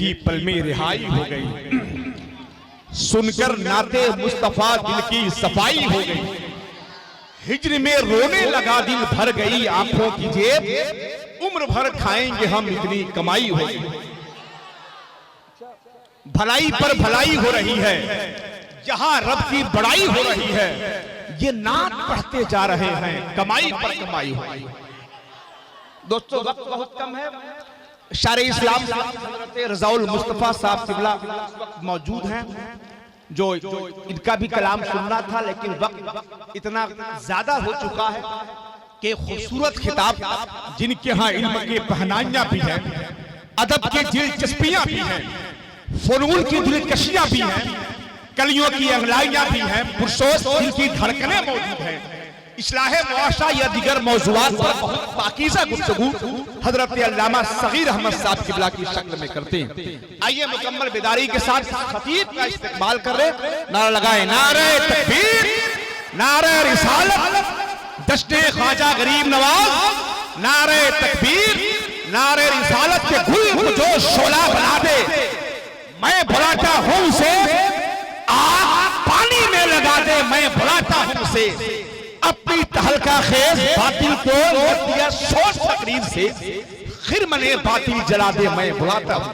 की पल में रिहाई हो गई। सुनकर नाते मुस्तफा दिल की सफाई हो गई। हिज्र में रोने लगा दिल भर गई आंखों की जेब, उम्र भर खाएंगे हम इतनी कमाई हो गई। भलाई पर भलाई हो रही है, जहां रब की बड़ाई हो रही है, ये नात पढ़ते जा रहे हैं, कमाई पर कमाई हो रही है। दोस्तों वक्त बहुत कम है। शारे इस्लाम हज़रत रज़ाउल मुस्तफ़ा साहब किबला मौजूद हैं, जो इनका भी कलाम सुनना था, लेकिन वक्त इतना ज्यादा हो चुका है कि खूबसूरत खिताब जिनके यहाँ इल्म के पहनाइयां भी हैं, अदब की दिलचस्पियां भी हैं, फनून की दिलकशियां भी हैं, कलियों की अंगलाइयां भी हैं, पुरसोस दिल की धड़कनें मौजूद हैं। इस्लाह मुआशा या दिगर मौज़ूआत पर बहुत पाकीज़ा गुफ्तगू हज़रत अल्लामा सगीर अहमद साहब किबला की शक्ल में करते हैं। आइए मुकम्मल बेदारी के साथ खतीब का इस्तेमाल कर रहे, नारा लगाए, नारे तकबीर, नारे रिसालत, दश्ते ख्वाजा गरीब नवाज, नारे तकबीर, नारे रिसालत के गुल को जो शोला बना दे, मैं बुलाता हूं उसे, आग पानी में लगा दे, मैं बुलाता हूं उसे, अपनी तहलका खेज बातिल को दिया सोच तकरीर से, खिरमने बातिल जला दे, मैं बुलाता हूं।